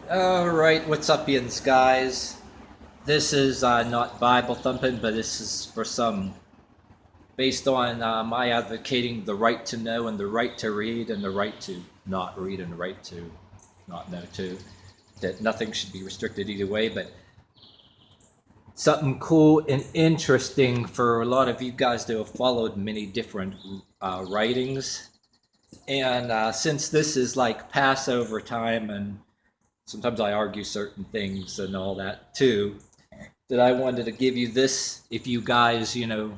All right, what's up, yins, guys? This is not Bible thumping, but this is for some based on my advocating the right to know and the right to read and the right to not read and the right to not know too. That nothing should be restricted either way, but something cool and interesting for a lot of you guys to have followed many different writings. And since this is like Passover time and sometimes I argue certain things and all that too, that I wanted to give you this. If you guys, no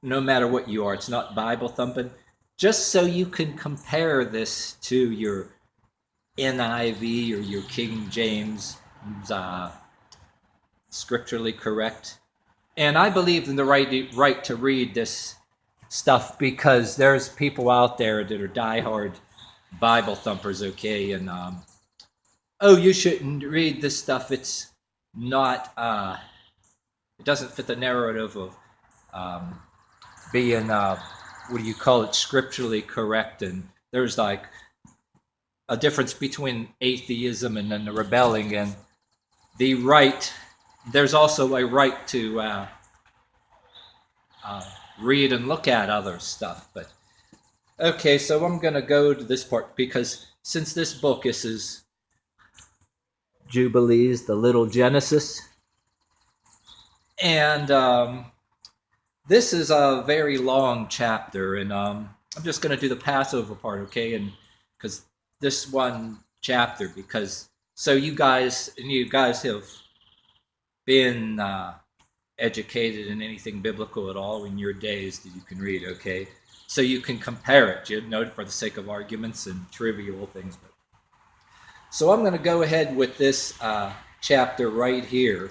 matter what you are, it's not Bible thumping, just so you can compare this to your NIV or your King James, scripturally correct. And I believe in the right to read this stuff because there's people out there that are diehard Bible thumpers, okay, and oh, you shouldn't read this stuff. It's not. It doesn't fit the narrative of being what do you call it, scripturally correct. And there's like a difference between atheism and then the rebelling and the right. There's also a right to read and look at other stuff. But okay, so I'm gonna go to this part because since this book is Jubillees, the Little Genesis. And this is a very long chapter, and I'm just going to do the Passover part, okay? And because this one chapter, because so you guys have been educated in anything biblical at all in your days that you can read, okay? So you can compare it, for the sake of arguments and trivial things. But so I'm going to go ahead with this chapter right here,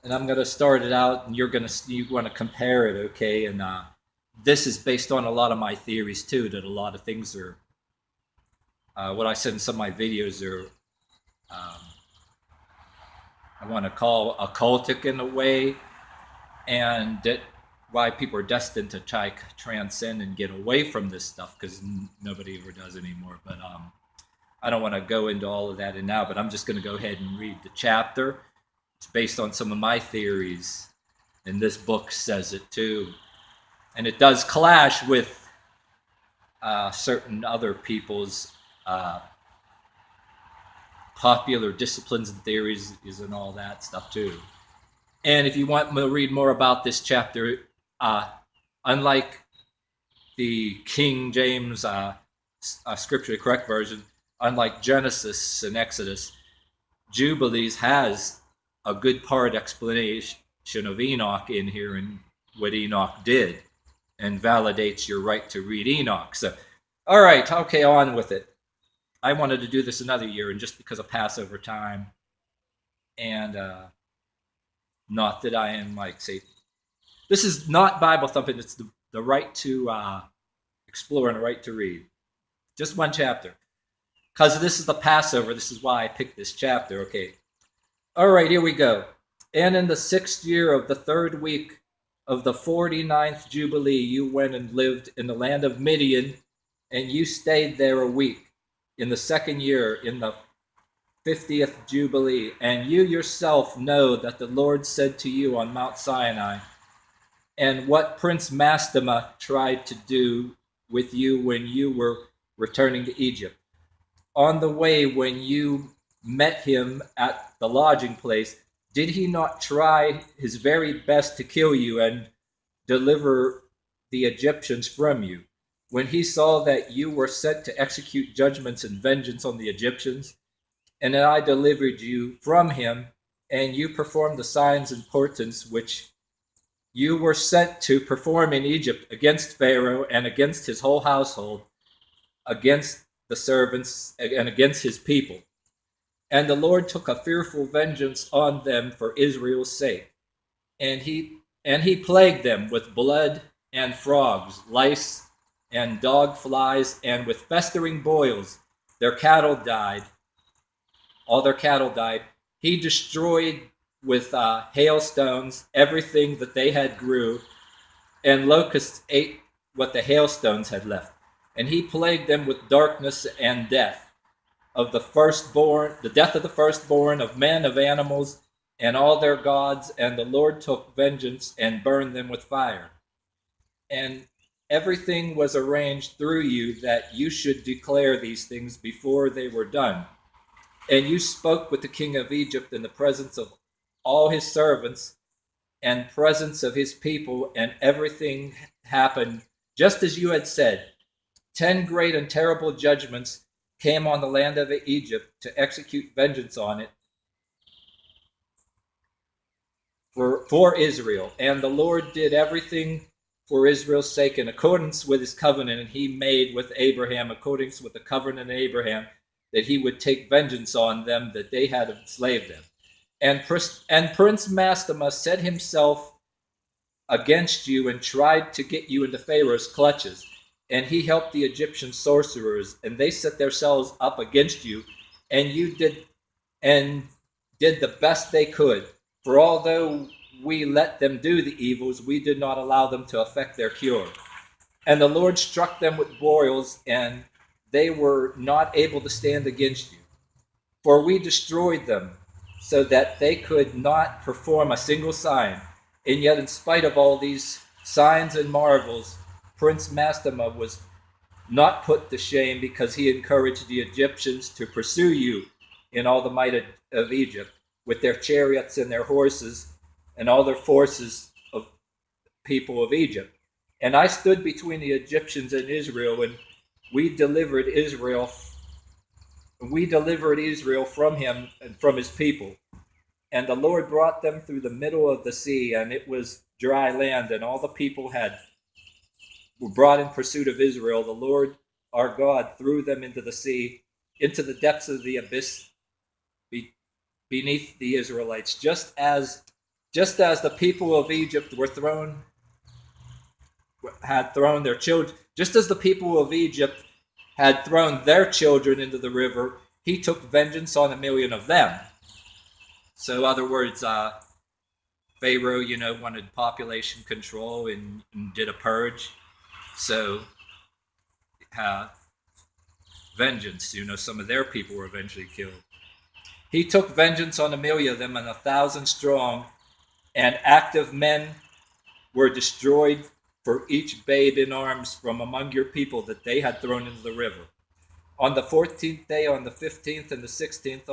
and I'm going to start it out, and you want to compare it, okay? And this is based on a lot of my theories too. That a lot of things are what I said in some of my videos are I want to call occultic in a way, and that why people are destined to try transcend and get away from this stuff because nobody ever does anymore. But I don't want to go into all of that now, but I'm just going to go ahead and read the chapter. It's based on some of my theories, and this book says it too. And it does clash with certain other people's popular disciplines and theories and all that stuff too. And if you want to read more about this chapter, unlike the King James scripturally correct version, unlike Genesis and Exodus, Jubillees has a good part explanation of Enoch in here and what Enoch did, and validates your right to read Enoch. So, all right, okay, on with it. I wanted to do this another year, and just because of Passover time, and not that I am say, this is not Bible thumping. It's the right to explore and the right to read. Just one chapter. Because this is the Passover, this is why I picked this chapter, okay. All right, here we go. And in the 6th year of the 3rd week of the 49th Jubilee, you went and lived in the land of Midian, and you stayed there a week. In the 2nd year, in the 50th Jubilee, and you yourself know that the Lord said to you on Mount Sinai, and what Prince Mastema tried to do with you when you were returning to Egypt. On the way, when you met him at the lodging place, did he not try his very best to kill you and deliver the Egyptians from you? When he saw that you were sent to execute judgments and vengeance on the Egyptians, and that I delivered you from him, and you performed the signs and portents which you were sent to perform in Egypt against Pharaoh and against his whole household, against the servants and against his people. And the Lord took a fearful vengeance on them for Israel's sake. And he plagued them with blood and frogs, lice and dog flies, and with festering boils. Their cattle died. All their cattle died. He destroyed with hailstones everything that they had grew, and locusts ate what the hailstones had left. And he plagued them with darkness and death. of the firstborn, the death of the firstborn of men, of animals, and all their gods, and the Lord took vengeance and burned them with fire. And everything was arranged through you that you should declare these things before they were done. And you spoke with the king of Egypt in the presence of all his servants and presence of his people, and everything happened just as you had said. 10 great and terrible judgments came on the land of Egypt to execute vengeance on it for Israel. And the Lord did everything for Israel's sake in accordance with his covenant he made with Abraham, according with the covenant of Abraham, that he would take vengeance on them, that they had enslaved them. And Prince Mastema set himself against you and tried to get you into Pharaoh's clutches. And he helped the Egyptian sorcerers, and they set themselves up against you, and you did the best they could. For although we let them do the evils, we did not allow them to affect their cure. And the Lord struck them with boils, and they were not able to stand against you. For we destroyed them, so that they could not perform a single sign. And yet, in spite of all these signs and marvels, Prince Mastema was not put to shame, because he encouraged the Egyptians to pursue you in all the might of Egypt, with their chariots and their horses and all their forces of people of Egypt. And I stood between the Egyptians and Israel, and we delivered Israel from him and from his people. And the Lord brought them through the middle of the sea, and it was dry land, and all the people were brought in pursuit of Israel. The Lord our God threw them into the sea, into the depths of the abyss beneath the Israelites, just as the people of Egypt had thrown their children, just as the people of Egypt had thrown their children into the river, he took vengeance on 1,000,000 of them. So, in other words, Pharaoh, wanted population control and did a purge. So, vengeance, some of their people were eventually killed. He took vengeance on 1,000,000 of them, and 1,000 strong and active men were destroyed for each babe in arms from among your people that they had thrown into the river. On the 14th day, on the 15th and the 16th,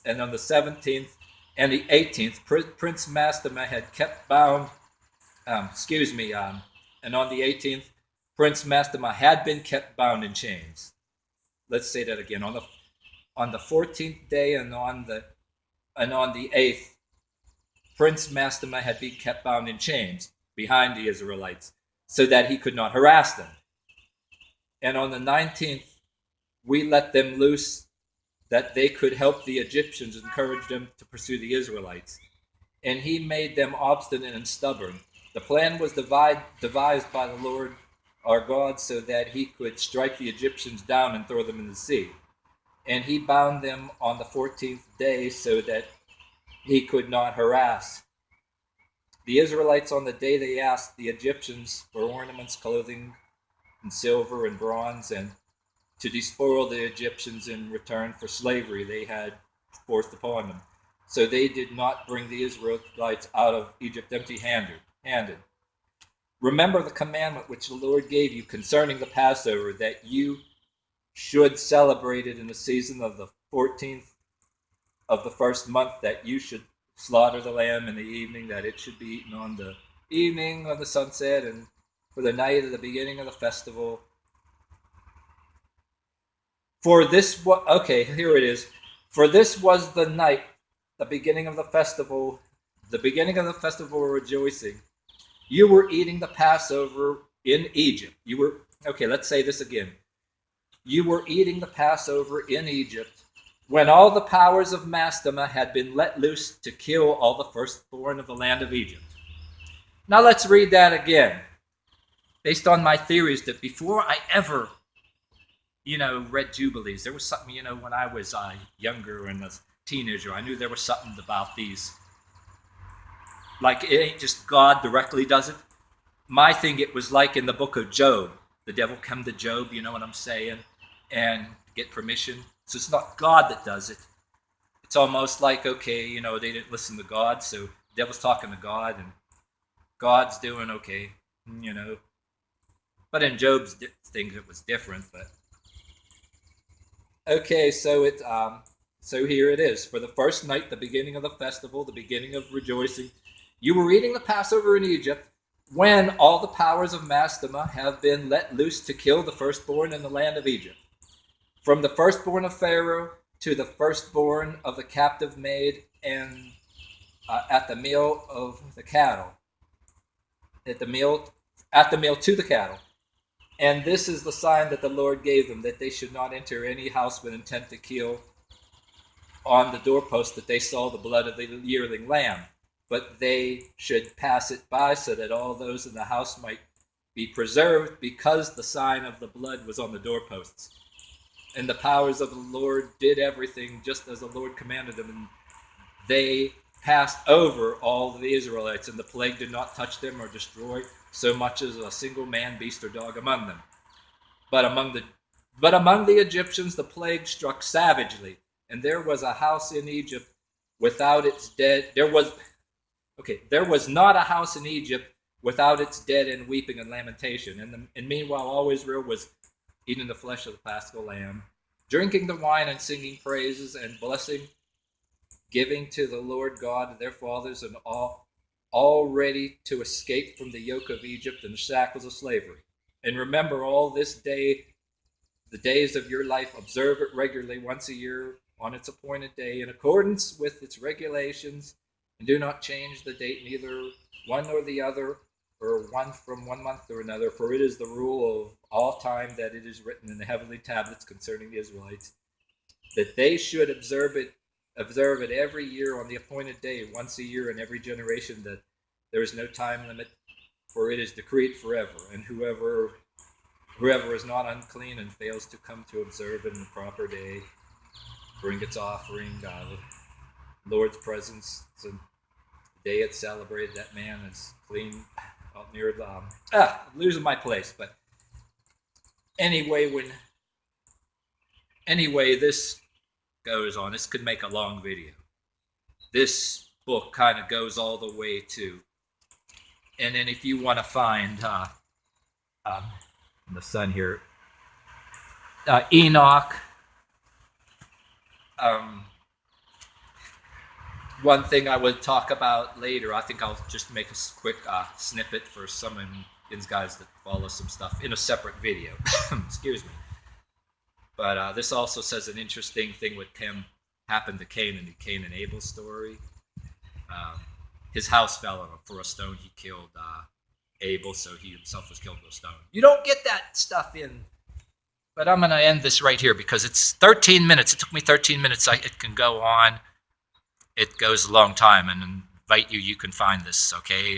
and on the 17th and the 18th, Prince Mastema had kept bound, and on the 18th, Prince Mastema had been kept bound in chains. Let's say that again. On the 14th day and on the 8th, Prince Mastema had been kept bound in chains behind the Israelites, so that he could not harass them. And on the 19th, we let them loose, that they could help the Egyptians, encourage them to pursue the Israelites. And he made them obstinate and stubborn. The plan was devised by the Lord our God, so that he could strike the Egyptians down and throw them in the sea. And he bound them on the 14th day, so that he could not harass the Israelites. On the day they asked the Egyptians for ornaments, clothing, and silver and bronze, and to despoil the Egyptians in return for slavery they had forced upon them. So they did not bring the Israelites out of Egypt empty-handed. Remember the commandment which the Lord gave you concerning the Passover, that you should celebrate it in the season of the 14th of the first month, that you should slaughter the lamb in the evening, that it should be eaten on the evening of the sunset, and for the night of the beginning of the festival. For this here it is. For this was the night, the beginning of the festival of rejoicing. You were eating the Passover in Egypt. Let's say this again. You were eating the Passover in Egypt, when all the powers of Mastema had been let loose to kill all the firstborn of the land of Egypt. Now let's read that again, based on my theories that before I ever, read Jubillees, there was something, when I was younger and a teenager, I knew there was something about these. Like, it ain't just God directly does it. My thing, it was like in the book of Job. The devil come to Job, you know what I'm saying? and get permission. So it's not God that does it. It's almost like, okay, they didn't listen to God, so the devil's talking to God, and God's doing okay, But in Job's things, it was different. But okay, so so here it is. For the first night, the beginning of the festival, the beginning of rejoicing, you were eating the Passover in Egypt, when all the powers of Mastema have been let loose to kill the firstborn in the land of Egypt, from the firstborn of Pharaoh to the firstborn of the captive maid, and at the meal of the cattle, at the meal to the cattle. And this is the sign that the Lord gave them, that they should not enter any house with intent to kill, on the doorpost that they saw the blood of the yearling lamb, but they should pass it by, so that all those in the house might be preserved, because the sign of the blood was on the doorposts. And the powers of the Lord did everything just as the Lord commanded them, and they passed over all the Israelites, and the plague did not touch them or destroy so much as a single man, beast, or dog among them. But among the Egyptians the plague struck savagely, and there was a house in Egypt without its dead. There was not a house in Egypt without its dead and weeping and lamentation. And meanwhile all Israel was eating the flesh of the Paschal lamb, drinking the wine and singing praises and blessing, giving to the Lord God their fathers, and all ready to escape from the yoke of Egypt and the shackles of slavery. And remember all this day, the days of your life, observe it regularly once a year on its appointed day, in accordance with its regulations, and do not change the date, neither one nor the other, or one from 1 month to another, for it is the rule of all time that it is written in the heavenly tablets concerning the Israelites, that they should observe it every year on the appointed day, once a year in every generation, that there is no time limit, for it is decreed forever. And whoever is not unclean and fails to come to observe it in the proper day, bring its offering, the Lord's presence, so the day it's celebrated, that man is clean. Near the losing my place. But anyway, this goes on. This could make a long video. This book kind of goes all the way to, and then if you want to find the sun here, Enoch. One thing I would talk about later, I think I'll just make a quick snippet for some of you guys that follow some stuff in a separate video. Excuse me. But this also says an interesting thing with happened to Cain and the Cain and Abel story. His house fell on him. For a stone he killed Abel, so he himself was killed with a stone. You don't get that stuff in. But I'm going to end this right here because it's 13 minutes. It took me 13 minutes. It can go on. It goes a long time, and invite you can find this, okay?